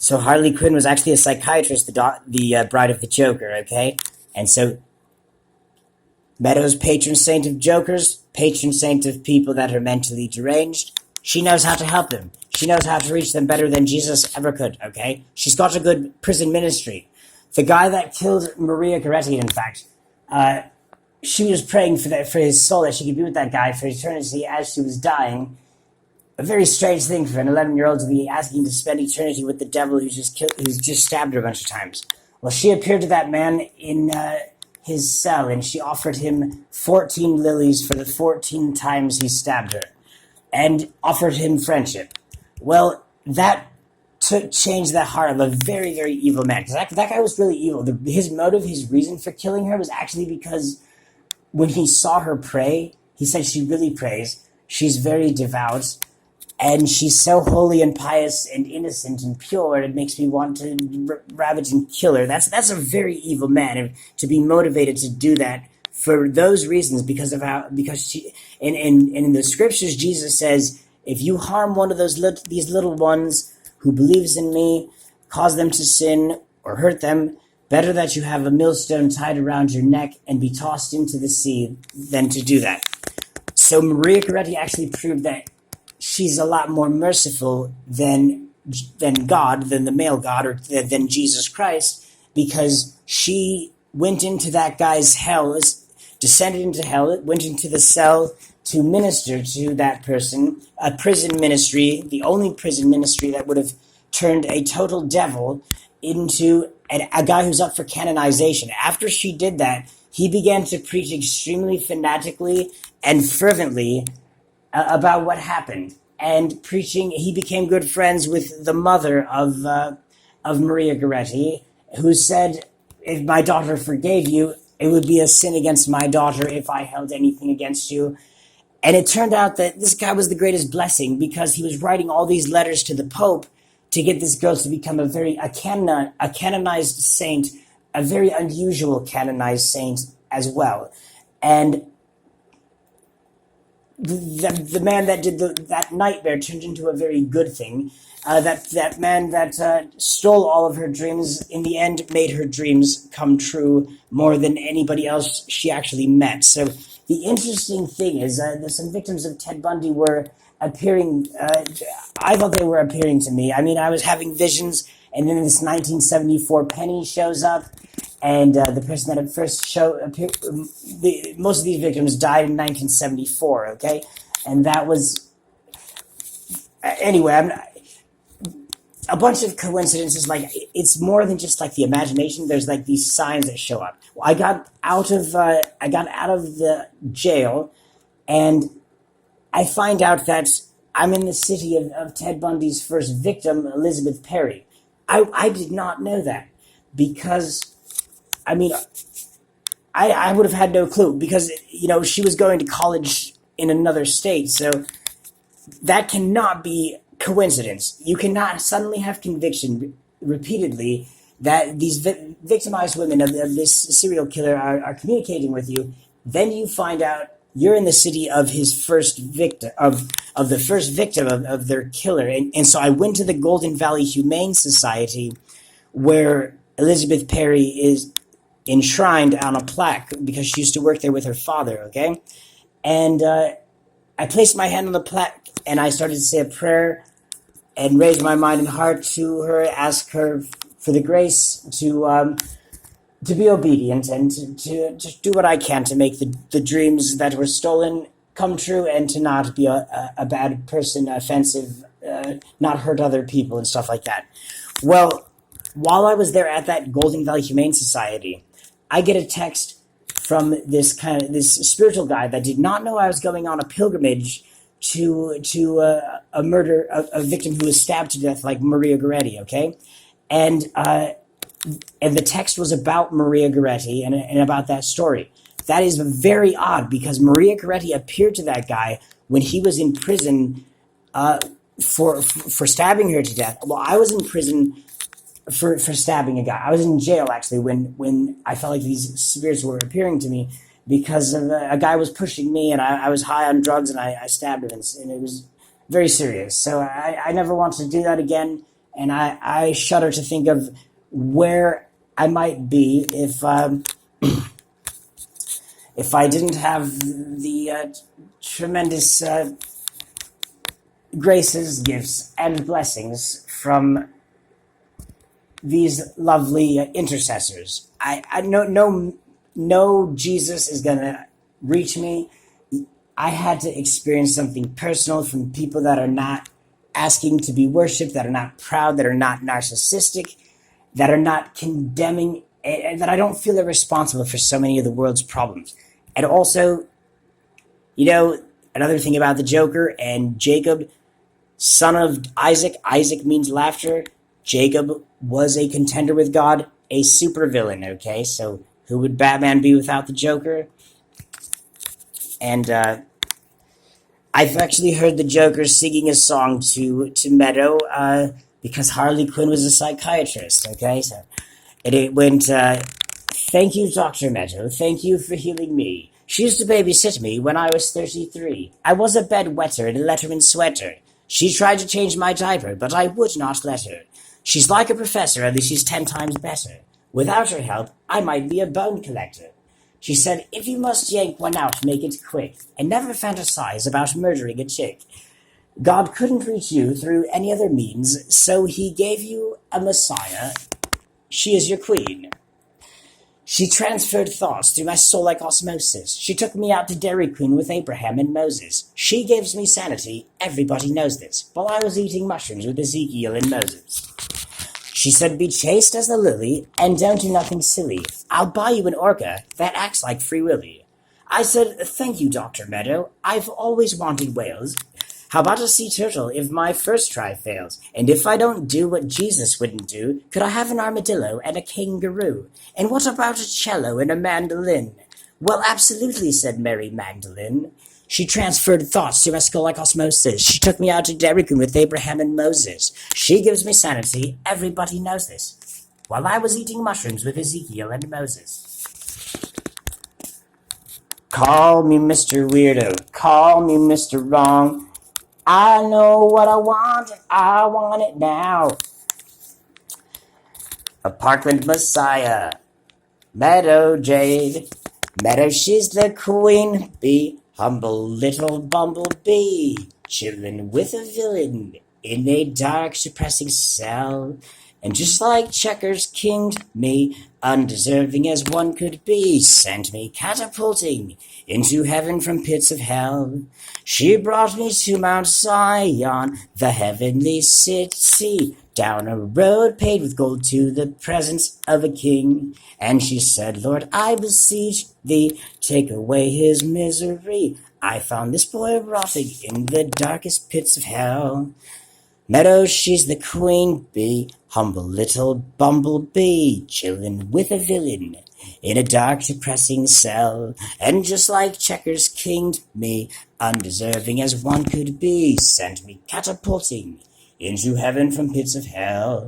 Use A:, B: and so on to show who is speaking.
A: So Harley Quinn was actually a psychiatrist, the bride of the Joker, okay? And so Meadows, patron saint of jokers, patron saint of people that are mentally deranged. She knows how to help them. She knows how to reach them better than Jesus ever could, okay? She's got a good prison ministry. The guy that killed Maria Goretti, in fact, she was praying for his soul, that she could be with that guy for eternity as she was dying. A very strange thing for an 11-year-old to be asking to spend eternity with the devil who's just stabbed her a bunch of times. Well, she appeared to that man in his cell, and she offered him 14 lilies for the 14 times he stabbed her, and offered him friendship. Well, that changed the heart of a very, very evil man, because that guy was really evil. His motive, his reason for killing her was actually because when he saw her pray, he said she really prays. She's very devout, and she's so holy and pious and innocent and pure, it makes me want to ravage and kill her. That's a very evil man, and to be motivated to do that for those reasons, because she, and in the scriptures, Jesus says, if you harm one of these little ones who believes in me, cause them to sin or hurt them, better that you have a millstone tied around your neck and be tossed into the sea than to do that. So Maria Goretti actually proved that she's a lot more merciful than God, than the male God, or than Jesus Christ, because she went into that guy's hell, descended into hell, went into the cell to minister to that person, a prison ministry, the only prison ministry that would have turned a total devil into a guy who's up for canonization. After she did that, he began to preach extremely fanatically and fervently about what happened. And preaching, he became good friends with the mother of Maria Goretti, who said, if my daughter forgave you, it would be a sin against my daughter if I held anything against you. And it turned out that this guy was the greatest blessing, because he was writing all these letters to the Pope to get this girl to become a canonized saint, a very unusual canonized saint as well. And the man that did that nightmare turned into a very good thing. That man that stole all of her dreams, in the end, made her dreams come true more than anybody else she actually met. So the interesting thing is that some victims of Ted Bundy were appearing. I thought they were appearing to me. I mean, I was having visions, and then this 1974 penny shows up, and the person that had first appeared, most of these victims died in 1974, okay? And that was... Anyway, a bunch of coincidences, like, it's more than just, like, the imagination. There's, like, these signs that show up. I got out of the jail, and I find out that I'm in the city of Ted Bundy's first victim, Elizabeth Perry. I did not know that, because... I mean, I would have had no clue, because, she was going to college in another state, so that cannot be coincidence. You cannot suddenly have conviction repeatedly that these victimized women of this serial killer are communicating with you. Then you find out you're in the city of his first victim, of the first victim of their killer. And so I went to the Golden Valley Humane Society, where Elizabeth Perry is enshrined on a plaque, because she used to work there with her father, okay? And I placed my hand on the plaque, and I started to say a prayer and raise my mind and heart to her, ask her for the grace to be obedient and to do what I can to make the dreams that were stolen come true, and to not be a bad person, offensive, not hurt other people and stuff like that. Well, while I was there at that Golden Valley Humane Society, I get a text from this spiritual guy that did not know I was going on a pilgrimage to a murder, a victim who was stabbed to death like Maria Goretti, okay? And the text was about Maria Goretti and about that story. That is very odd, because Maria Goretti appeared to that guy when he was in prison for stabbing her to death. Well, I was in prison for stabbing a guy. I was in jail, actually, when I felt like these spirits were appearing to me, because a guy was pushing me, and I was high on drugs, and I stabbed him, and it was very serious. So I never wanted to do that again, and I shudder to think of where I might be if I didn't have the tremendous graces, gifts, and blessings from these lovely intercessors. I know Jesus is gonna reach me. I had to experience something personal from people that are not asking to be worshipped, that are not proud, that are not narcissistic, that are not condemning, and that I don't feel they're responsible for so many of the world's problems. And also, another thing about the Joker and Jacob, son of Isaac. Isaac means laughter. Jacob was a contender with God, a supervillain, okay? So who would Batman be without the Joker? And I've actually heard the Joker singing a song to Meadow because Harley Quinn was a psychiatrist, okay? So it went, thank you, Dr. Meadow. Thank you for healing me. She used to babysit me when I was 33. I was a bedwetter and a letterman sweater. She tried to change my diaper, but I would not let her. She's like a professor, only she's 10 times better. Without her help, I might be a bone collector. She said, if you must yank one out, make it quick, and never fantasize about murdering a chick. God couldn't reach you through any other means, so he gave you a messiah. She is your queen. She transferred thoughts through my soul like osmosis. She took me out to Dairy Queen with Abraham and Moses. She gives me sanity, everybody knows this, while I was eating mushrooms with Ezekiel and Moses. She said, be chaste as the lily, and don't do nothing silly. I'll buy you an orca that acts like Free Willy. I said, thank you, Dr. Meadow. I've always wanted whales. How about a sea turtle if my first try fails? And if I don't do what Jesus wouldn't do, could I have an armadillo and a kangaroo? And what about a cello and a mandolin? Well, absolutely, said Mary Magdalene. She transferred thoughts to my skull like osmosis. She took me out to Dairy Queen with Abraham and Moses. She gives me sanity, everybody knows this, while I was eating mushrooms with Ezekiel and Moses. Call me Mr. Weirdo, call me Mr. Wrong. I know what I want, and I want it now. A Parkland Messiah, Meadow Jade. Meadow, she's the queen bee, humble little bumblebee, chillin' with a villain in a dark, suppressing cell. And just like Checkers kinged me, undeserving as one could be, sent me catapulting into heaven from pits of hell. She brought me to Mount Zion, the heavenly city, down a road paved with gold to the presence of a king. And she said, Lord, I beseech thee, take away his misery. I found this boy rotting in the darkest pits of hell. Meadow, she's the queen bee, humble little bumblebee, chillin' with a villain in a dark, depressing cell. And just like Checkers kinged me, undeserving as one could be, sent me catapulting into heaven from pits of hell.